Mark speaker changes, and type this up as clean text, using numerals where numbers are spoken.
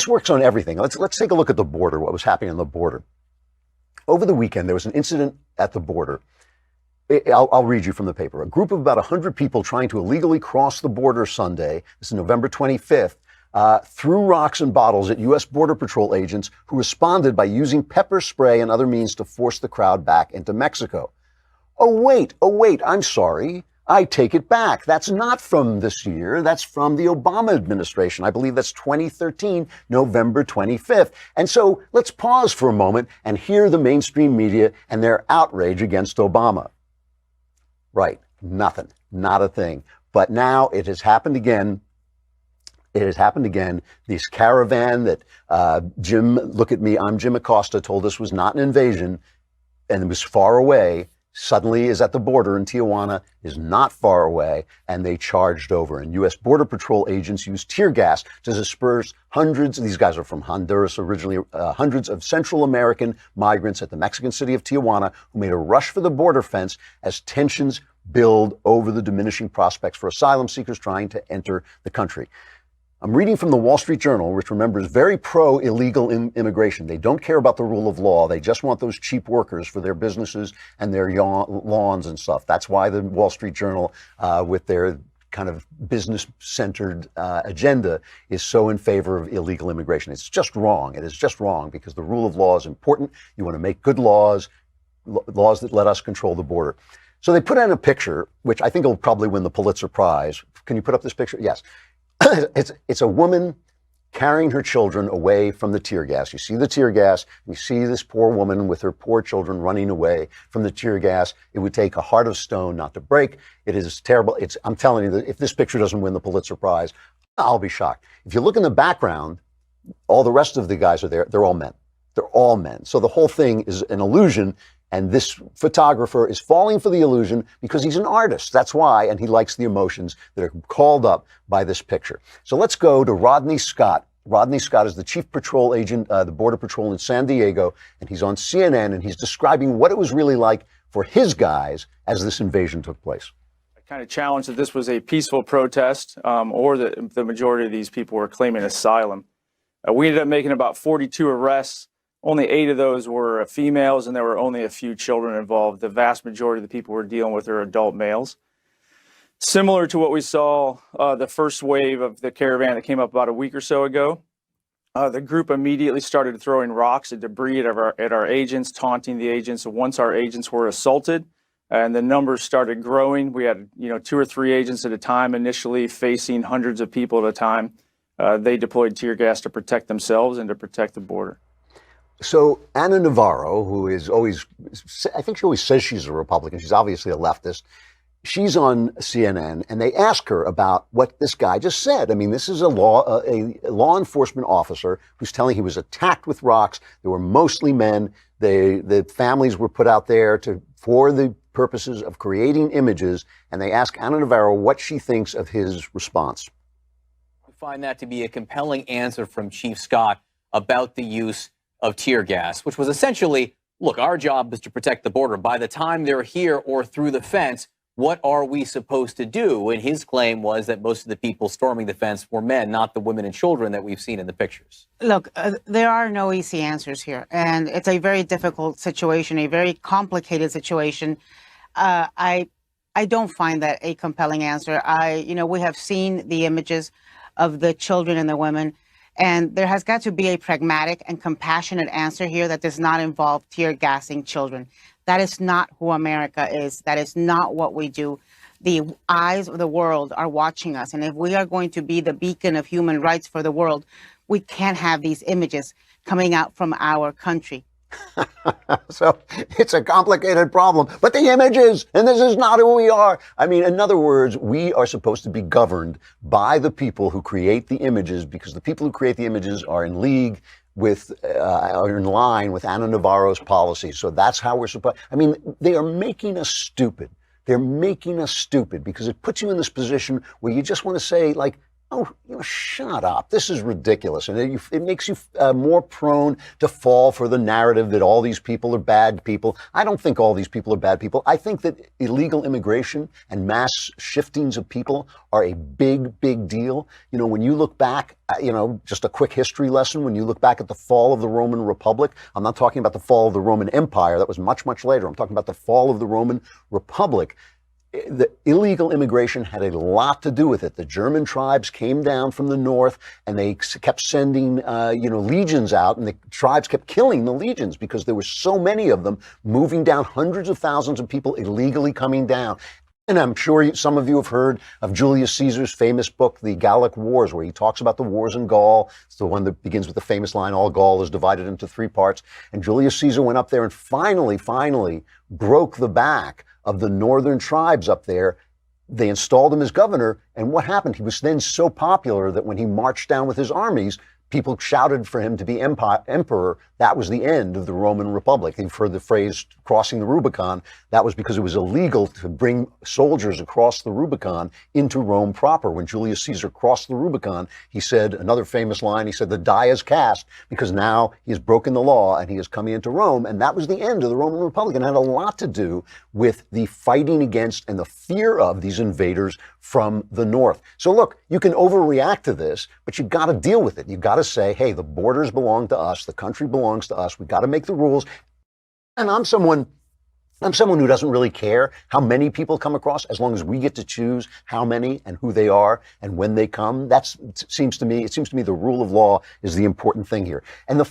Speaker 1: this works on everything. Let's take a look at the border, what was happening on the border. Over the weekend, there was an incident at the border. I'll read you from the paper. A group of about 100 people trying to illegally cross the border Sunday, this is November 25th, threw rocks and bottles at U.S. Border Patrol agents who responded by using pepper spray and other means to force the crowd back into Mexico. Oh, wait, I'm sorry. I take it back. That's not from this year. That's from the Obama administration. I believe that's 2013, November 25th. And so let's pause for a moment and hear the mainstream media and their outrage against Obama. Right. Nothing. Not a thing. But now it has happened again. It has happened again. This caravan that look at me, I'm Jim Acosta, told us was not an invasion and it was far away, suddenly is at the border in Tijuana, is not far away, and they charged over. And U.S. Border Patrol agents used tear gas to disperse hundreds, these guys are from Honduras originally, hundreds of Central American migrants at the Mexican city of Tijuana who made a rush for the border fence as tensions build over the diminishing prospects for asylum seekers trying to enter the country. I'm reading from the Wall Street Journal, which remember is very pro-illegal immigration. They don't care about the rule of law. They just want those cheap workers for their businesses and their lawns and stuff. That's why the Wall Street Journal, with their kind of business-centered agenda, is so in favor of illegal immigration. It's just wrong. It is just wrong because the rule of law is important. You want to make good laws, laws that let us control the border. So they put in a picture, which I think will probably win the Pulitzer Prize. Can you put up this picture? Yes. It's a woman carrying her children away from the tear gas. You see the tear gas. You see this poor woman with her poor children running away from the tear gas. It would take a heart of stone not to break. It is terrible. I'm telling you that if this picture doesn't win the Pulitzer Prize, I'll be shocked. If you look in the background, all the rest of the guys are there. They're all men. They're all men. So the whole thing is an illusion. And this photographer is falling for the illusion because he's an artist. That's why. And he likes the emotions that are called up by this picture. So let's go to Rodney Scott. Rodney Scott is the chief patrol agent, the Border Patrol in San Diego. And he's on CNN and he's describing what it was really like for his guys as this invasion took place.
Speaker 2: I kind of challenged that this was a peaceful protest or that the majority of these people were claiming asylum. We ended up making about 42 arrests. Only 8 of those were females, and there were only a few children involved. The vast majority of the people we're dealing with are adult males. Similar to what we saw the first wave of the caravan that came up about a week or so ago, the group immediately started throwing rocks and debris at our agents, taunting the agents. Once our agents were assaulted, and the numbers started growing, we had 2 or 3 agents at a time initially facing hundreds of people at a time. They deployed tear gas to protect themselves and to protect the border.
Speaker 1: So Ana Navarro, who is always, I think she always says she's a Republican. She's obviously a leftist. She's on CNN, and they ask her about what this guy just said. I mean, this is a law enforcement officer who's telling he was attacked with rocks. They were mostly men. The families were put out there for the purposes of creating images, and they ask Ana Navarro what she thinks of his response.
Speaker 3: We find that to be a compelling answer from Chief Scott about the use of tear gas, which was essentially, look, our job is to protect the border. By the time they're here or through the fence, what are we supposed to do? And his claim was that most of the people storming the fence were men, not the women and children that we've seen in the pictures.
Speaker 4: Look, there are no easy answers here. And it's a very difficult situation, a very complicated situation. I don't find that a compelling answer. We have seen the images of the children and the women. And there has got to be a pragmatic and compassionate answer here that does not involve tear gassing children. That is not who America is. That is not what we do. The eyes of the world are watching us. And if we are going to be the beacon of human rights for the world, we can't have these images coming out from our country.
Speaker 1: So it's a complicated problem, but the images, and this is not who we are. I mean, in other words, we are supposed to be governed by the people who create the images, because the people who create the images are in league with, are in line with Ana Navarro's policies. So that's how we're supposed, I mean, they are making us stupid. They're making us stupid because it puts you in this position where you just want to say, like, Oh, shut up. This is ridiculous. And it makes you more prone to fall for the narrative that all these people are bad people. I don't think all these people are bad people. I think that illegal immigration and mass shiftings of people are a big, big deal. When you look back, just a quick history lesson, when you look back at the fall of the Roman Republic, I'm not talking about the fall of the Roman Empire. That was much, much later. I'm talking about the fall of the Roman Republic. The illegal immigration had a lot to do with it. The German tribes came down from the north and they kept sending, legions out, and the tribes kept killing the legions because there were so many of them moving down, hundreds of thousands of people illegally coming down. And I'm sure some of you have heard of Julius Caesar's famous book, The Gallic Wars, where he talks about the wars in Gaul. It's the one that begins with the famous line, all Gaul is divided into 3 parts. And Julius Caesar went up there and finally broke the back of the northern tribes up there. They installed him as governor. And what happened? He was then so popular that when he marched down with his armies, people shouted for him to be emperor. That was the end of the Roman Republic. You've heard the phrase crossing the Rubicon. That was because it was illegal to bring soldiers across the Rubicon into Rome proper. When Julius Caesar crossed the Rubicon, he said another famous line. He said, the die is cast, because now he has broken the law and he is coming into Rome. And that was the end of the Roman Republic, and it had a lot to do with the fighting against and the fear of these invaders from the north. So look, you can overreact to this, but you've got to deal with it. You've got to say, hey, the borders belong to us. The country belongs to us. We've got to make the rules. And I'm someone who doesn't really care how many people come across, as long as we get to choose how many and who they are and when they come. It seems to me the rule of law is the important thing here. And the